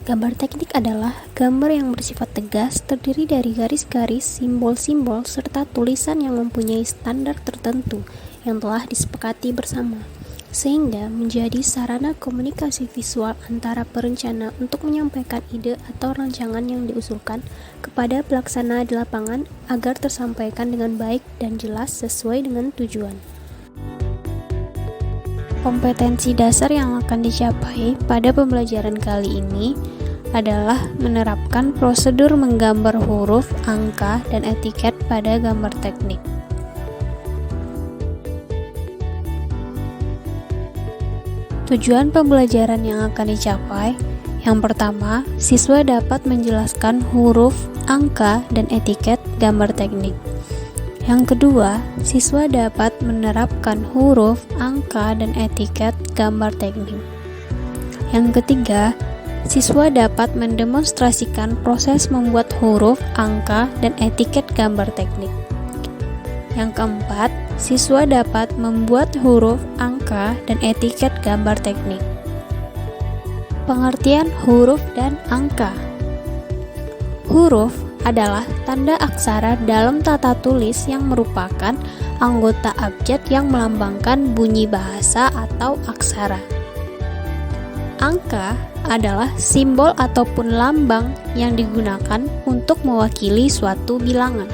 Gambar teknik adalah gambar yang bersifat tegas, terdiri dari garis-garis, simbol-simbol, serta tulisan yang mempunyai standar tertentu yang telah disepakati bersama, sehingga menjadi sarana komunikasi visual antara perencana untuk menyampaikan ide atau rancangan yang diusulkan kepada pelaksana di lapangan agar tersampaikan dengan baik dan jelas sesuai dengan tujuan. Kompetensi dasar yang akan dicapai pada pembelajaran kali ini adalah menerapkan prosedur menggambar huruf, angka, dan etiket pada gambar teknik. Tujuan pembelajaran yang akan dicapai, yang pertama, siswa dapat menjelaskan huruf, angka, dan etiket gambar teknik. Yang kedua, siswa dapat menerapkan huruf, angka, dan etiket gambar teknik. Yang ketiga, siswa dapat mendemonstrasikan proses membuat huruf, angka, dan etiket gambar teknik. Yang keempat, siswa dapat membuat huruf, angka, dan etiket gambar teknik. Pengertian huruf dan angka. Huruf adalah tanda aksara dalam tata tulis yang merupakan anggota abjad yang melambangkan bunyi bahasa atau aksara. Angka adalah simbol ataupun lambang yang digunakan untuk mewakili suatu bilangan.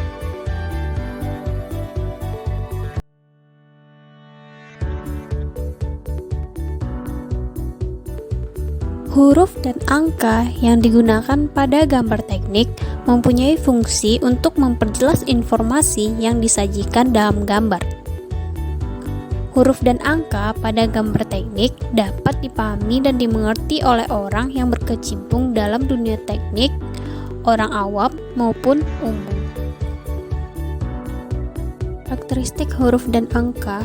Huruf dan angka yang digunakan pada gambar teknik mempunyai fungsi untuk memperjelas informasi yang disajikan dalam gambar. Huruf dan angka pada gambar teknik dapat dipahami dan dimengerti oleh orang yang berkecimpung dalam dunia teknik, orang awam maupun umum. Karakteristik huruf dan angka: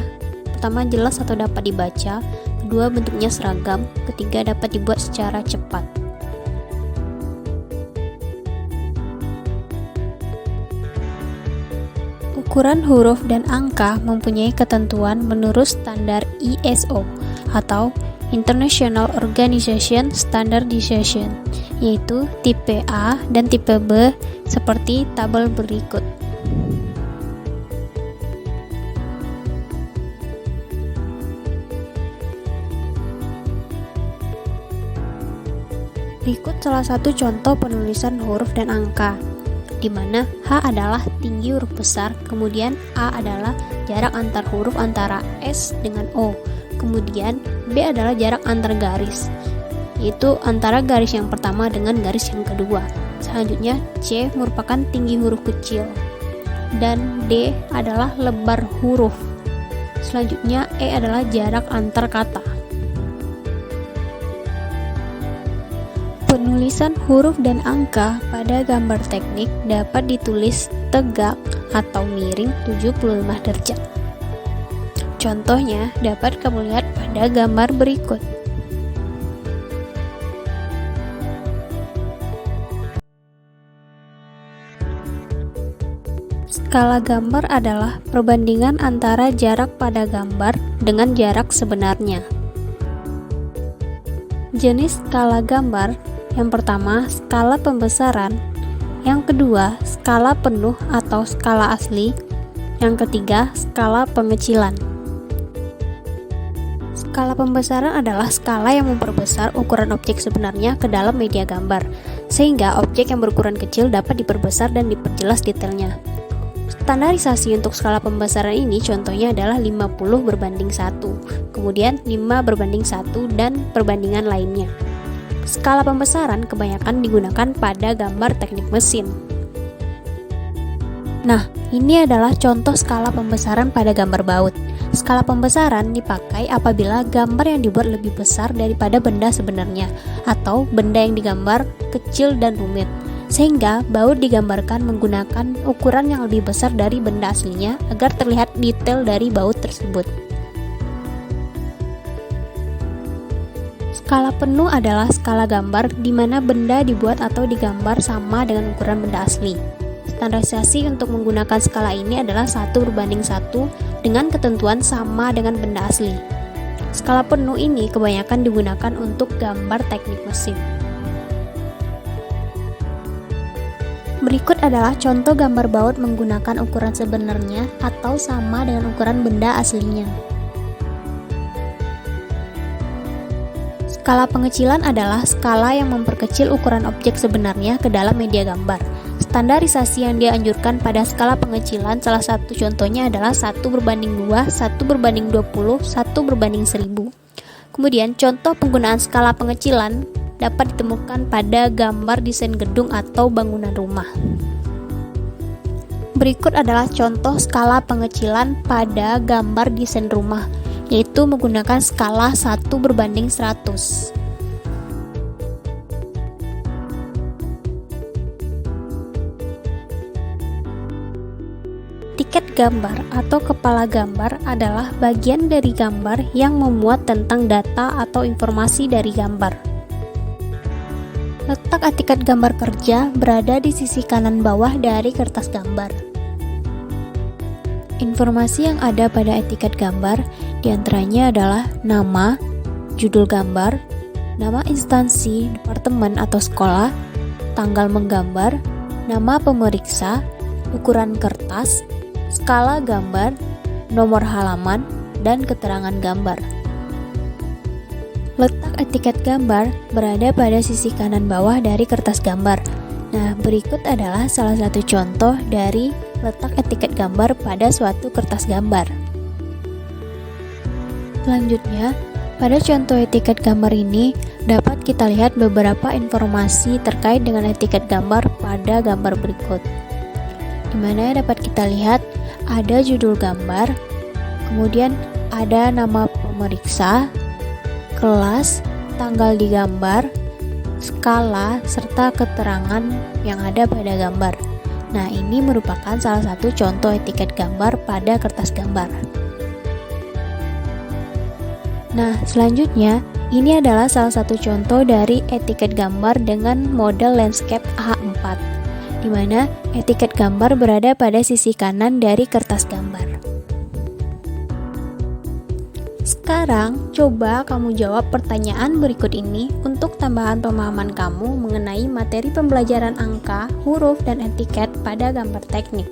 pertama, jelas atau dapat dibaca; kedua, bentuknya seragam; ketiga, dapat dibuat secara cepat. Ukuran huruf dan angka mempunyai ketentuan menurut standar ISO atau International Organization Standardization, yaitu tipe A dan tipe B seperti tabel berikut. Berikut salah satu contoh penulisan huruf dan angka, di mana H adalah tinggi huruf besar, kemudian A adalah jarak antar huruf antara S dengan O, kemudian B adalah jarak antar garis, yaitu antara garis yang pertama dengan garis yang kedua. Selanjutnya C merupakan tinggi huruf kecil, dan D adalah lebar huruf. Selanjutnya E adalah jarak antar kata. Penulisan huruf dan angka pada gambar teknik dapat ditulis tegak atau miring 75 derajat. Contohnya dapat kamu lihat pada gambar berikut. Skala gambar adalah perbandingan antara jarak pada gambar dengan jarak sebenarnya. Jenis skala gambar: yang pertama, skala pembesaran; yang kedua, skala penuh atau skala asli; yang ketiga, skala pengecilan. Skala pembesaran adalah skala yang memperbesar ukuran objek sebenarnya ke dalam media gambar, sehingga objek yang berukuran kecil dapat diperbesar dan diperjelas detailnya. Standarisasi untuk skala pembesaran ini contohnya adalah 50:1, kemudian 5:1, dan perbandingan lainnya. Skala pembesaran kebanyakan digunakan pada gambar teknik mesin. Nah, ini adalah contoh skala pembesaran pada gambar baut. Skala pembesaran dipakai apabila gambar yang dibuat lebih besar daripada benda sebenarnya, atau benda yang digambar kecil dan rumit, sehingga baut digambarkan menggunakan ukuran yang lebih besar dari benda aslinya agar terlihat detail dari baut tersebut. Skala penuh adalah skala gambar di mana benda dibuat atau digambar sama dengan ukuran benda asli. Standarisasi untuk menggunakan skala ini adalah 1:1 dengan ketentuan sama dengan benda asli. Skala penuh ini kebanyakan digunakan untuk gambar teknik mesin. Berikut adalah contoh gambar baut menggunakan ukuran sebenarnya atau sama dengan ukuran benda aslinya. Skala pengecilan adalah skala yang memperkecil ukuran objek sebenarnya ke dalam media gambar. Standarisasi yang dianjurkan pada skala pengecilan salah satu contohnya adalah 1:2, 1:20, 1:1000. Kemudian contoh penggunaan skala pengecilan dapat ditemukan pada gambar desain gedung atau bangunan rumah. Berikut adalah contoh skala pengecilan pada gambar desain rumah, yaitu menggunakan skala 1:100. Tiket gambar atau kepala gambar adalah bagian dari gambar yang memuat tentang data atau informasi dari gambar. Letak etiket gambar kerja berada di sisi kanan bawah dari kertas gambar. Informasi yang ada pada etiket gambar diantaranya adalah nama, judul gambar, nama instansi, departemen atau sekolah, tanggal menggambar, nama pemeriksa, ukuran kertas, skala gambar, nomor halaman, dan keterangan gambar. Letak etiket gambar berada pada sisi kanan bawah dari kertas gambar. Nah, berikut adalah salah satu contoh dari letak etiket gambar pada suatu kertas gambar. Selanjutnya, pada contoh etiket gambar ini dapat kita lihat beberapa informasi terkait dengan etiket gambar pada gambar berikut, di mana dapat kita lihat ada judul gambar, kemudian ada nama pemeriksa, kelas, tanggal di gambar, skala, serta keterangan yang ada pada gambar. Nah, ini merupakan salah satu contoh etiket gambar pada kertas gambar. Nah, selanjutnya, ini adalah salah satu contoh dari etiket gambar dengan model landscape A4, di mana etiket gambar berada pada sisi kanan dari kertas gambar. Sekarang, coba kamu jawab pertanyaan berikut ini untuk tambahan pemahaman kamu mengenai materi pembelajaran angka, huruf, dan etiket pada gambar teknik.